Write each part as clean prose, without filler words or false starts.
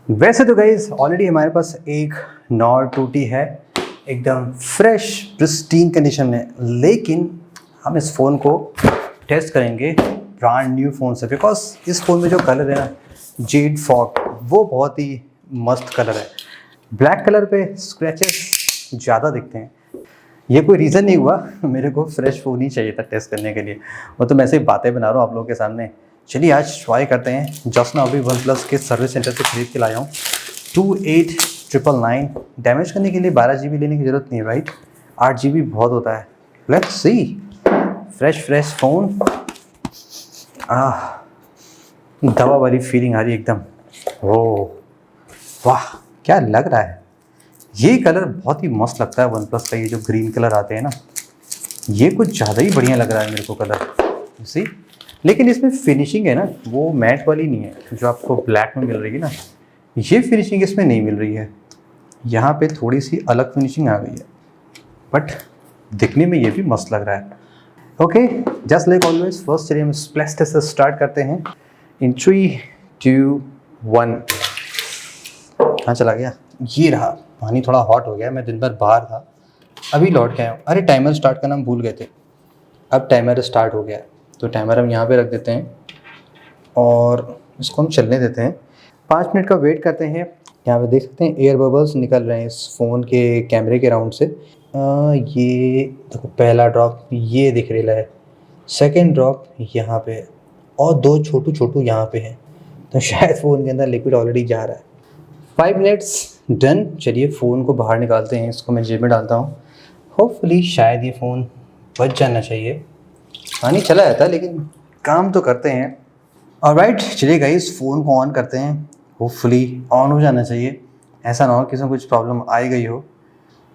वैसे तो guys already हमारे पास एक नॉट 2T है, एकदम फ्रेश प्रिस्टीन कंडीशन में, लेकिन हम इस फ़ोन को टेस्ट करेंगे ब्रांड न्यू फ़ोन से, बिकॉज इस फ़ोन में जो कलर है ना, जेड फॉग, वो बहुत ही मस्त कलर है। ब्लैक कलर पे स्क्रैचेस ज़्यादा दिखते हैं। ये कोई रीज़न नहीं हुआ, मेरे को फ्रेश फ़ोन ही चाहिए था टेस्ट करने के लिए, वो तो मैं ऐसे ही बातें बना रहा हूँ आप लोगों के सामने। चलिए आज ट्राई करते हैं। जस्ट ना अभी वन प्लस के सर्विस सेंटर से खरीद के लाया हूँ 28,999। डैमेज करने के लिए 12 GB लेने की ज़रूरत नहीं है, राइट? 8 GB बहुत होता है। Let's C. फ्रेश फ़ोन, दवा वाली फीलिंग आ रही है एकदम। ओह वाह, क्या लग रहा है। ये कलर बहुत ही मस्त लगता है वन प्लस का, ये जो ग्रीन कलर आते हैं ना, ये कुछ ज़्यादा ही बढ़िया लग रहा है मेरे को कलर सी। लेकिन इसमें फिनिशिंग है ना, वो मैट वाली नहीं है जो आपको ब्लैक में मिल रही है ना, ये फिनिशिंग इसमें नहीं मिल रही है। यहाँ पे थोड़ी सी अलग फिनिशिंग आ गई है, बट दिखने में ये भी मस्त लग रहा है। Okay, just like always, first चलिए हम स्प्लैश टेस्ट से स्टार्ट करते हैं इन 3, 2, 1। हाँ चला गया, ये रहा। पानी थोड़ा हॉट हो गया, मैं दिन भर बाहर था, अभी लौट के आया हूँ। अरे टाइमर स्टार्ट करना हम भूल गए थे। अब टाइमर स्टार्ट हो गया है, तो टाइमर हम यहाँ पे रख देते हैं और इसको हम चलने देते हैं। 5 मिनट का वेट करते हैं। यहाँ पे देख सकते हैं एयर बबल्स निकल रहे हैं इस फ़ोन के कैमरे के राउंड से। ये देखो, पहला ड्रॉप ये दिख रहा है, सेकेंड ड्रॉप यहाँ पे, और 2 छोटू यहाँ पे हैं, तो शायद फ़ोन के अंदर लिक्विड ऑलरेडी जा रहा है। 5 मिनट्स डन। चलिए फ़ोन को बाहर निकालते हैं, इसको मैं जेब में डालता हूँ। होपफुली शायद ये फ़ोन बच जाना चाहिए। पानी चला जाता है लेकिन काम तो करते हैं। ऑलराइट, चलिए गाइस फ़ोन को ऑन करते हैं। होपफुली ऑन हो जाना चाहिए, ऐसा ना हो किसी को कुछ प्रॉब्लम आई गई हो,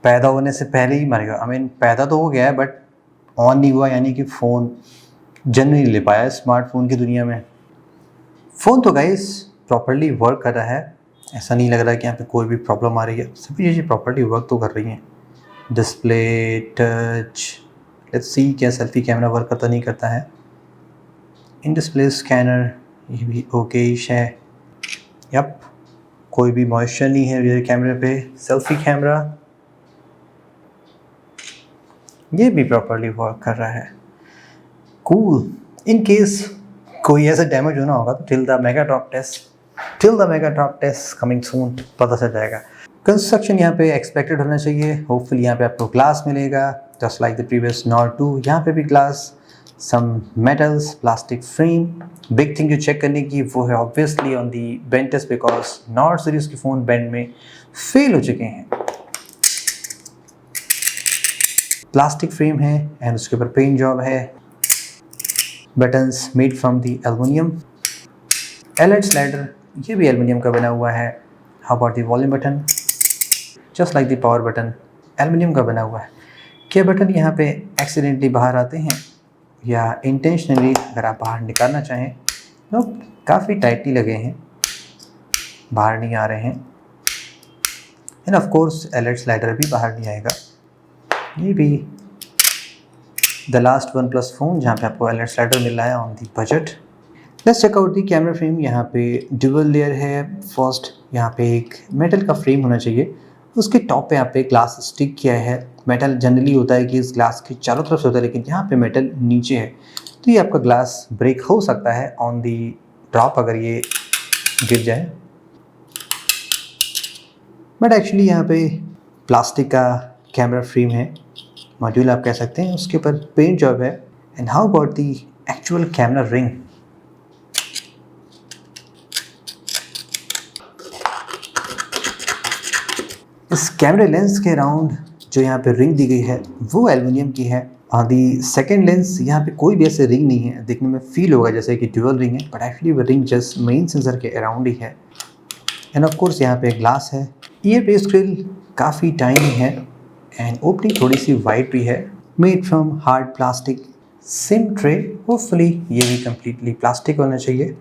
पैदा होने से पहले ही मर गया। आई मीन पैदा तो हो गया है बट ऑन नहीं हुआ, यानी कि फ़ोन जन्म नहीं ले पाया स्मार्टफोन की दुनिया में। फ़ोन तो गाइस प्रॉपर्ली वर्क कर रहा है, ऐसा नहीं लग रहा है कि यहाँ पे कोई भी प्रॉब्लम आ रही है। सभी चीज़ें प्रॉपर्ली वर्क तो कर रही हैं। डिस्प्ले, टच, लेट्स सी क्या सेल्फी कैमरा वर्क करता नहीं करता है। इन डिस्प्ले स्कैनर ये भी ओकेश है। यप, कोई भी मॉइस्चर नहीं है रियर कैमरे पे। सेल्फी कैमरा ये भी प्रॉपर्ली वर्क कर रहा है। कूल। इन केस कोई ऐसा डैमेज होना होगा तो till the mega drop test coming soon पता चल जाएगा। कंस्ट्रक्शन यहाँ पे एक्सपेक्टेड होना चाहिए। होपफुली यहाँ पे आपको ग्लास मिलेगा, just like the previous Nord 2। यहाँ पे भी glass, some metals, plastic frame. Big thing जो चेक करने की वो है obviously on the bend test, because Nord series के फ़ोन बेंड में फेल हो चुके हैं। प्लास्टिक फ्रेम है एंड उसके ऊपर पेंट जॉब है। Buttons made from the aluminium. LED slider ये भी एल्युमिनियम का बना हुआ है। How about the volume button, just like the power button, aluminium का बना हुआ है। क्या बटन यहाँ पे एक्सीडेंटली बाहर आते हैं या इंटेंशनली अगर आप बाहर निकालना चाहें तो काफ़ी टाइटली लगे हैं, बाहर नहीं आ रहे हैं। And of course LED slider भी बाहर नहीं आएगा। ये भी the last OnePlus phone जहाँ पे आपको एलईडी स्लाइडर मिल रहा है on the budget. Let's check out the camera frame. यहाँ पे डुअल लेयर है। फर्स्ट यहाँ पे एक मेटल का फ्रेम होना चाहिए, उसके टॉप पे यहाँ पे ग्लास स्टिक किया है। मेटल जनरली होता है कि इस ग्लास के चारों तरफ से होता है, लेकिन यहाँ पे मेटल नीचे है, तो ये आपका ग्लास ब्रेक हो सकता है ऑन दी ड्रॉप अगर ये गिर जाए। बट एक्चुअली यहाँ पे प्लास्टिक का कैमरा फ्रेम है, मॉड्यूल आप कह सकते हैं, उसके ऊपर पेंट जॉब है। And how about the actual camera ring. इस कैमरे लेंस के राउंड जो यहाँ पे रिंग दी गई है वो एल्युमिनियम की है। दी सेकेंड लेंस यहाँ पे कोई भी ऐसे रिंग नहीं है, देखने में फील होगा जैसे कि ड्यूअल रिंग है, बट एक्चुअली वो रिंग जस्ट मेन सेंसर के अराउंड ही है। एंड ऑफ कोर्स यहाँ पे ग्लास है। ईयर बेस ग्रिल काफ़ी टाइनी है एंड ओपनिंग थोड़ी सी वाइड भी है। Made from hard plastic. SIM tray, hopefully ये भी कम्प्लीटली प्लास्टिक होना चाहिए।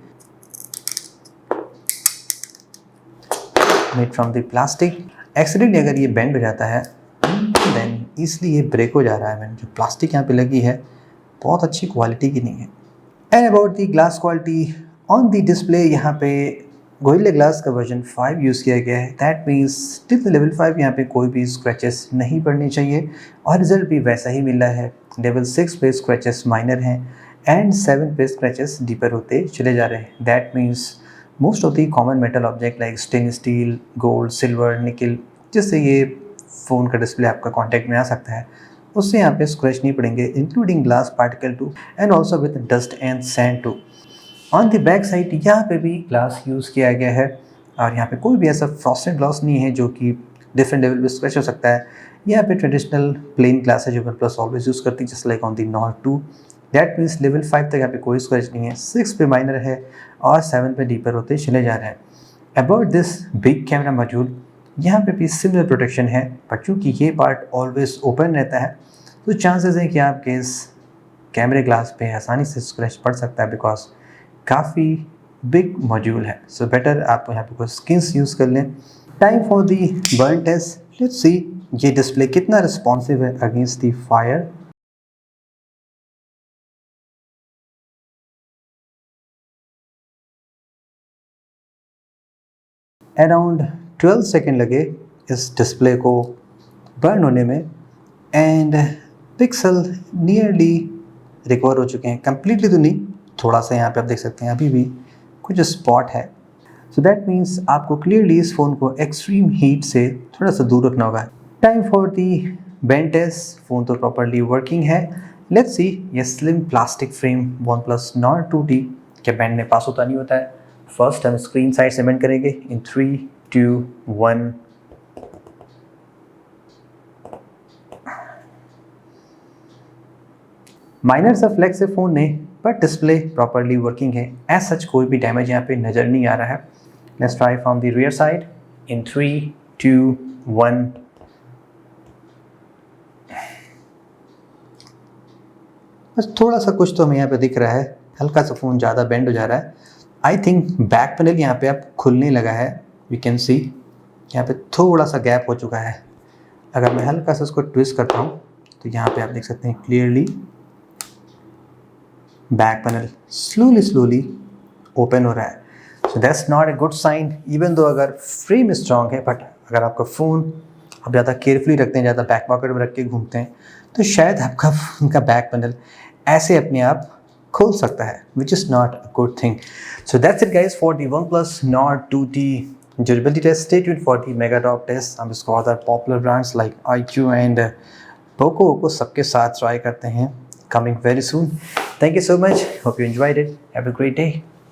Made from the plastic. Accidentally अगर ये बेंड हो जाता है देन इसलिए ये ब्रेक हो जा रहा है। जो प्लास्टिक यहाँ पे लगी है बहुत अच्छी क्वालिटी की नहीं है। And about the glass quality on the display, यहाँ पे गोरिल्ला ग्लास का वर्जन 5 यूज़ किया गया है। That means till the level 5 यहाँ पे कोई भी स्क्रैचेस नहीं पड़ने चाहिए और रिजल्ट भी वैसा ही मिला है। लेवल 6 पे स्क्रैचेस माइनर हैं एंड 7 पे स्क्रैचेस डीपर होते चले जा रहे हैं। That means most of the common metal object like stainless steel, gold, silver, निकल, जिससे ये फ़ोन का डिस्प्ले आपका कॉन्टैक्ट में आ सकता है, उससे यहाँ पे स्क्रैच नहीं पड़ेंगे, including glass particle too and also with dust and sand too. On the back side यहाँ पे भी ग्लास यूज़ किया गया है और यहाँ पे कोई भी ऐसा फ्रॉस्टेड ग्लास नहीं है जो कि डिफरेंट लेवल पे स्क्रैच हो सकता है। यहाँ पे ट्रेडिशनल प्लेन ग्लास है जो वन प्लस ऑलवेज यूज़ करती है, just like on the not 2। That means level 5 तक यहाँ पे कोई स्क्रैच नहीं है, 6 पे माइनर है और 7 पे डीपर होते चले जा रहे हैं। About this big camera module, यहाँ पे भी सिमिलर प्रोटेक्शन है, बट चूँकि ये पार्ट ऑलवेज ओपन रहता है तो चांसेस है कि आपके इस कैमरे ग्लास पे आसानी से स्क्रैच पड़ सकता है, बिकॉज काफ़ी बिग मॉड्यूल है। सो बेटर आप यहाँ पे कोई स्किन्स यूज़ कर लें। Time for the burn test. Let's see ये डिस्प्ले कितना रिस्पॉन्सिव है against the fire. Around 12 second लगे इस डिस्प्ले को बर्न होने में एंड पिक्सल नियरली रिकवर हो चुके हैं, कंप्लीटली तो नहीं, थोड़ा सा यहाँ पे आप देख सकते हैं अभी भी कुछ स्पॉट है। सो दैट मीन्स आपको क्लियरली इस फ़ोन को एक्सट्रीम हीट से थोड़ा सा दूर रखना होगा। Time for the bench test. Phone तो प्रॉपरली वर्किंग है। लेट्स सी ये slim plastic frame OnePlus Nord 2T के बैंड में पास होता नहीं होता है। फर्स्ट हम स्क्रीन साइड से बेंड करेंगे इन 3, 2, 1। माइनर सा फ्लैक्स है फ़ोन ने, बट डिस्प्ले प्रॉपरली वर्किंग है। एज सच कोई भी डैमेज यहाँ पे नज़र नहीं आ रहा है। Let's try from the rear side इन 3, 2, 1। बस थोड़ा सा कुछ तो हमें यहाँ पे दिख रहा है, हल्का सा फ़ोन ज़्यादा बेंड हो जा रहा है। आई थिंक बैक पैनल यहाँ पे अब खुलने लगा है। वी कैन सी यहाँ पे थोड़ा सा गैप हो चुका है। अगर मैं हल्का सा उसको ट्विस्ट करता हूँ तो यहाँ पे आप देख सकते हैं clearly back panel slowly open हो रहा है। So that's not a good sign, even though अगर फ्रेम स्ट्रॉन्ग है, बट अगर आपका फ़ोन आप ज़्यादा केयरफुली रखते हैं, ज़्यादा बैक पॉकेट में रख के घूमते हैं, तो शायद आपका फ़ोन का बैक पैनल ऐसे अपने आप खुल सकता है, which is not a good thing. So that's it guys for the OnePlus Nord 2T durability test. Stay tuned for the mega drop test. हम इसको other popular brands like iQOO and Poco को सबके साथ try करते हैं, coming very soon. Thank you so much. Hope you enjoyed it. Have a great day.